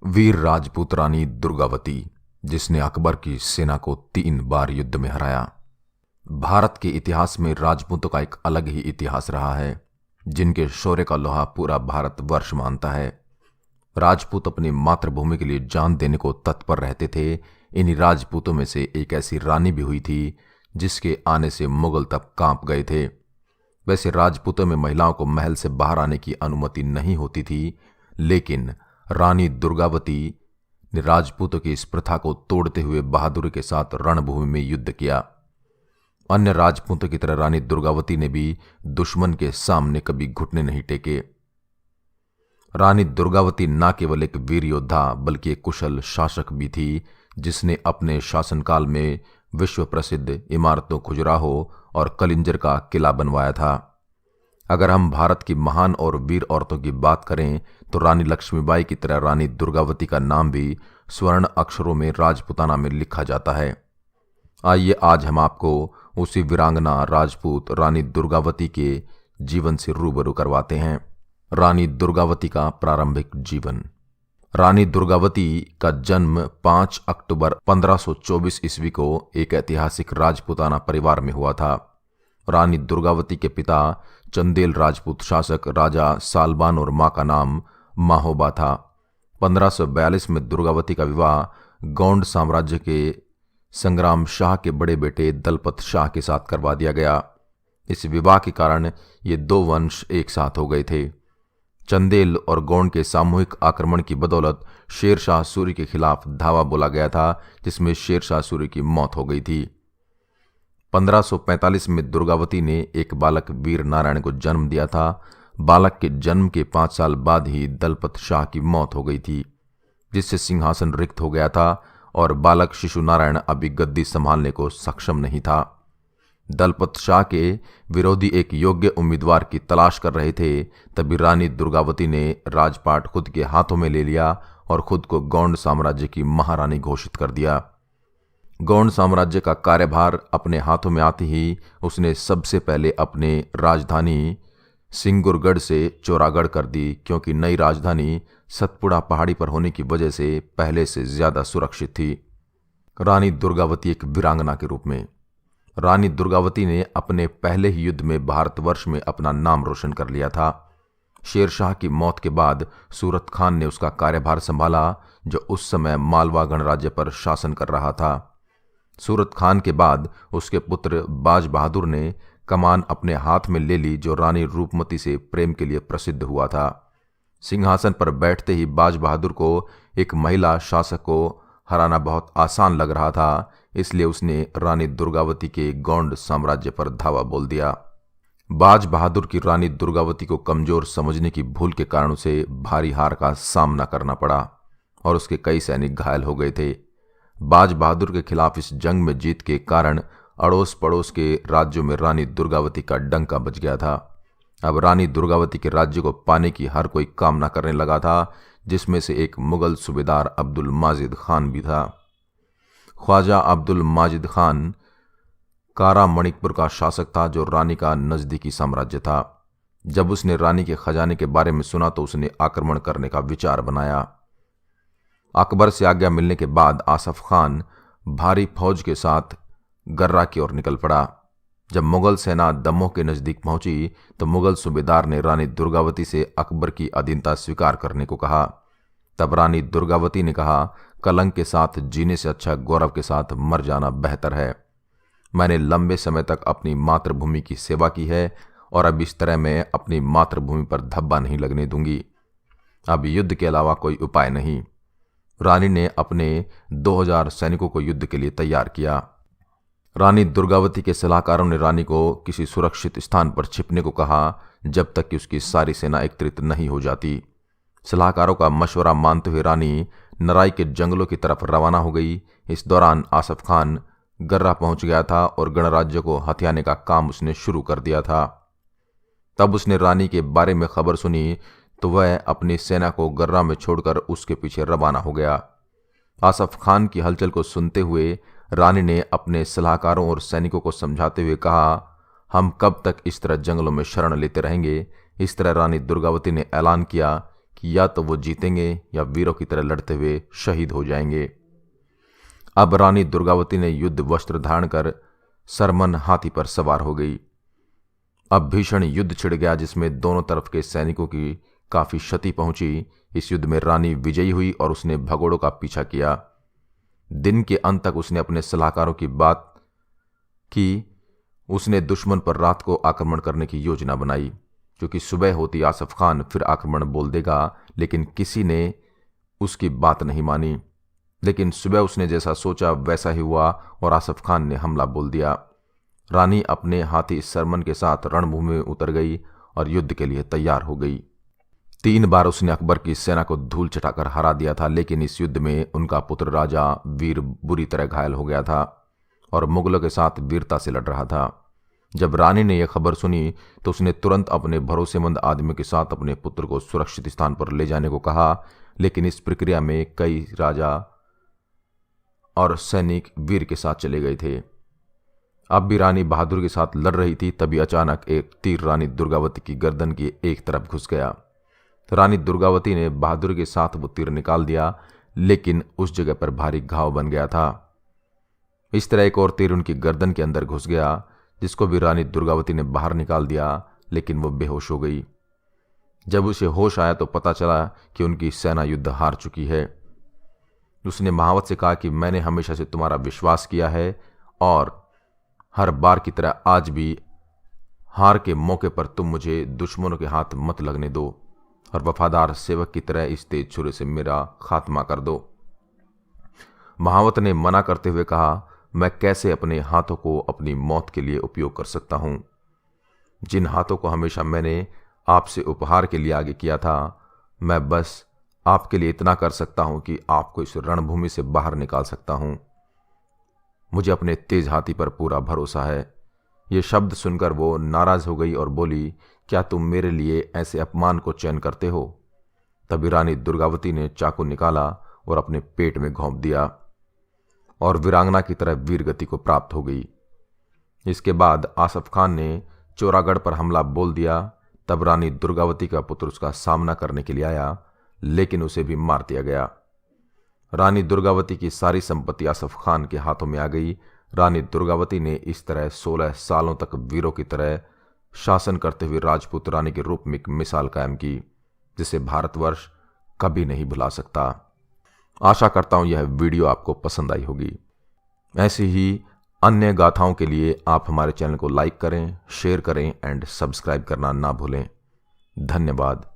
वीर राजपूत रानी दुर्गावती, जिसने अकबर की सेना को 3 बार युद्ध में हराया। भारत के इतिहास में राजपूतों का एक अलग ही इतिहास रहा है, जिनके शौर्य का लोहा पूरा भारतवर्ष मानता है। राजपूत अपनी मातृभूमि के लिए जान देने को तत्पर रहते थे। इन्हीं राजपूतों में से एक ऐसी रानी भी हुई थी जिसके आने से मुगल तक कांप गए थे। वैसे राजपूतों में महिलाओं को महल से बाहर आने की अनुमति नहीं होती थी, लेकिन रानी दुर्गावती ने राजपूतों की इस प्रथा को तोड़ते हुए बहादुरी के साथ रणभूमि में युद्ध किया। अन्य राजपूतों की तरह रानी दुर्गावती ने भी दुश्मन के सामने कभी घुटने नहीं टेके। रानी दुर्गावती न केवल एक वीर योद्धा बल्कि एक कुशल शासक भी थी, जिसने अपने शासनकाल में विश्व प्रसिद्ध इमारतों खजुराहो और कलिंजर का किला बनवाया था। अगर हम भारत की महान और वीर औरतों की बात करें तो रानी लक्ष्मीबाई की तरह रानी दुर्गावती का नाम भी स्वर्ण अक्षरों में राजपुताना में लिखा जाता है। आइए आज हम आपको उसी वीरांगना राजपूत रानी दुर्गावती के जीवन से रूबरू करवाते हैं। रानी दुर्गावती का प्रारंभिक जीवन। रानी दुर्गावती का जन्म 5 अक्टूबर 1524 ईस्वी को एक ऐतिहासिक राजपुताना परिवार में हुआ था। रानी दुर्गावती के पिता चंदेल राजपूत शासक राजा सालबान और मां का नाम माहोबा था। 1542 में दुर्गावती का विवाह गौंड साम्राज्य के संग्राम शाह के बड़े बेटे दलपत शाह के साथ करवा दिया गया। इस विवाह के कारण ये 2 वंश एक साथ हो गए थे। चंदेल और गौंड के सामूहिक आक्रमण की बदौलत शेरशाह सूरी के खिलाफ धावा बोला गया था, जिसमें शेरशाह सूरी की मौत हो गई थी। 1545 में दुर्गावती ने एक बालक वीर नारायण को जन्म दिया था। बालक के जन्म के 5 साल बाद ही दलपत शाह की मौत हो गई थी, जिससे सिंहासन रिक्त हो गया था और बालक शिशु नारायण अभी गद्दी संभालने को सक्षम नहीं था। दलपत शाह के विरोधी एक योग्य उम्मीदवार की तलाश कर रहे थे। तभी रानी दुर्गावती ने राजपाट खुद के हाथों में ले लिया और खुद को गौंड साम्राज्य की महारानी घोषित कर दिया। गौंड साम्राज्य का कार्यभार अपने हाथों में आते ही उसने सबसे पहले अपने राजधानी सिंगुरगढ़ से चौरागढ़ कर दी, क्योंकि नई राजधानी सतपुड़ा पहाड़ी पर होने की वजह से पहले से ज्यादा सुरक्षित थी। रानी दुर्गावती एक वीरांगना के रूप में। रानी दुर्गावती ने अपने पहले ही युद्ध में भारतवर्ष में अपना नाम रोशन कर लिया था। शेरशाह की मौत के बाद सूरत खान ने उसका कार्यभार संभाला, जो उस समय मालवा गणराज्य पर शासन कर रहा था। सूरत खान के बाद उसके पुत्र बाज बहादुर ने कमान अपने हाथ में ले ली, जो रानी रूपमती से प्रेम के लिए प्रसिद्ध हुआ था। सिंहासन पर बैठते ही बाज बहादुर को एक महिला शासक को हराना बहुत आसान लग रहा था, इसलिए उसने रानी दुर्गावती के गौंड साम्राज्य पर धावा बोल दिया। बाज बहादुर की रानी दुर्गावती को कमजोर समझने की भूल के कारण उसे भारी हार का सामना करना पड़ा और उसके कई सैनिक घायल हो गए थे। बाज बहादुर के खिलाफ इस जंग में जीत के कारण अड़ोस पड़ोस के राज्यों में रानी दुर्गावती का डंका बज गया था। अब रानी दुर्गावती के राज्य को पाने की हर कोई कामना करने लगा था, जिसमें से एक मुगल सूबेदार अब्दुल माजिद खान भी था। ख्वाजा अब्दुल माजिद खान कारा मणिकपुर का शासक था, जो रानी का नजदीकी साम्राज्य था। जब उसने रानी के खजाने के बारे में सुना तो उसने आक्रमण करने का विचार बनाया। अकबर से आज्ञा मिलने के बाद आसफ खान भारी फौज के साथ गर्रा की ओर निकल पड़ा। जब मुगल सेना दमोह के नजदीक पहुंची तो मुगल सूबेदार ने रानी दुर्गावती से अकबर की अधीनता स्वीकार करने को कहा। तब रानी दुर्गावती ने कहा, कलंक के साथ जीने से अच्छा गौरव के साथ मर जाना बेहतर है। मैंने लंबे समय तक अपनी मातृभूमि की सेवा की है और अब इस तरह मैं अपनी मातृभूमि पर धब्बा नहीं लगने दूंगी। अब युद्ध के अलावा कोई उपाय नहीं। रानी ने अपने 2000 सैनिकों को युद्ध के लिए तैयार किया। रानी दुर्गावती के सलाहकारों ने रानी को किसी सुरक्षित स्थान पर छिपने को कहा, जब तक कि उसकी सारी सेना एकत्रित नहीं हो जाती। सलाहकारों का मशवरा मानते हुए रानी नराई के जंगलों की तरफ रवाना हो गई। इस दौरान आसफ खान गर्रा पहुंच गया था और गणराज्य को हथियाने का काम उसने शुरू कर दिया था। तब उसने रानी के बारे में खबर सुनी तो वह अपनी सेना को गर्रा में छोड़कर उसके पीछे रवाना हो गया। आसफ खान की हलचल को सुनते हुए रानी ने अपने सलाहकारों और सैनिकों को समझाते हुए कहा, हम कब तक इस तरह जंगलों में शरण लेते रहेंगे। इस तरह रानी दुर्गावती ने ऐलान किया कि या तो वो जीतेंगे या वीरों की तरह लड़ते हुए शहीद हो जाएंगे। अब रानी दुर्गावती ने युद्ध वस्त्र धारण कर सरमन हाथी पर सवार हो गई। अब भीषण युद्ध छिड़ गया जिसमें दोनों तरफ के सैनिकों की काफी क्षति पहुंची। इस युद्ध में रानी विजयी हुई और उसने भगोड़ों का पीछा किया। दिन के अंत तक उसने अपने सलाहकारों की बात की। उसने दुश्मन पर रात को आक्रमण करने की योजना बनाई, क्योंकि सुबह होती आसफ खान फिर आक्रमण बोल देगा, लेकिन किसी ने उसकी बात नहीं मानी। लेकिन सुबह उसने जैसा सोचा वैसा ही हुआ और आसफ खान ने हमला बोल दिया। रानी अपने हाथी सरमन के साथ रणभूमि में उतर गई और युद्ध के लिए तैयार हो गई। 3 बार उसने अकबर की सेना को धूल चटाकर हरा दिया था, लेकिन इस युद्ध में उनका पुत्र राजा वीर बुरी तरह घायल हो गया था और मुगलों के साथ वीरता से लड़ रहा था। जब रानी ने यह खबर सुनी तो उसने तुरंत अपने भरोसेमंद आदमियों के साथ अपने पुत्र को सुरक्षित स्थान पर ले जाने को कहा, लेकिन इस प्रक्रिया में कई राजा और सैनिक वीर के साथ चले गए थे। अब भी रानी बहादुर के साथ लड़ रही थी, तभी अचानक एक तीर रानी दुर्गावती की गर्दन की एक तरफ घुस गया। रानी दुर्गावती ने बहादुर के साथ वो तीर निकाल दिया, लेकिन उस जगह पर भारी घाव बन गया था। इस तरह एक और तीर उनकी गर्दन के अंदर घुस गया, जिसको भी रानी दुर्गावती ने बाहर निकाल दिया, लेकिन वो बेहोश हो गई। जब उसे होश आया तो पता चला कि उनकी सेना युद्ध हार चुकी है। उसने महावत से कहा कि मैंने हमेशा से तुम्हारा विश्वास किया है और हर बार की तरह आज भी हार के मौके पर तुम मुझे दुश्मनों के हाथ मत लगने दो और वफादार सेवक की तरह इस तेज छुरे से मेरा खात्मा कर दो। महावत ने मना करते हुए कहा, मैं कैसे अपने हाथों को अपनी मौत के लिए उपयोग कर सकता हूं? जिन हाथों को हमेशा मैंने आपसे उपहार के लिए आगे किया था, मैं बस आपके लिए इतना कर सकता हूं कि आपको इस रणभूमि से बाहर निकाल सकता हूं। मुझे अपने तेज हाथी पर पूरा भरोसा है। ये शब्द सुनकर वो नाराज हो गई और बोली, क्या तुम मेरे लिए ऐसे अपमान को चैन करते हो? तभी रानी दुर्गावती ने चाकू निकाला और अपने पेट में घोंप दिया और वीरांगना की तरह वीरगति को प्राप्त हो गई। इसके बाद आसफ खान ने चोरागढ़ पर हमला बोल दिया। तब रानी दुर्गावती का पुत्र उसका सामना करने के लिए आया, लेकिन उसे भी मार दिया गया। रानी दुर्गावती की सारी संपत्ति आसफ खान के हाथों में आ गई। रानी दुर्गावती ने इस तरह 16 सालों तक वीरों की तरह शासन करते हुए राजपूत रानी के रूप में एक मिसाल कायम की, जिसे भारतवर्ष कभी नहीं भुला सकता। आशा करता हूं यह वीडियो आपको पसंद आई होगी। ऐसी ही अन्य गाथाओं के लिए आप हमारे चैनल को लाइक करें, शेयर करें एंड सब्सक्राइब करना ना भूलें। धन्यवाद।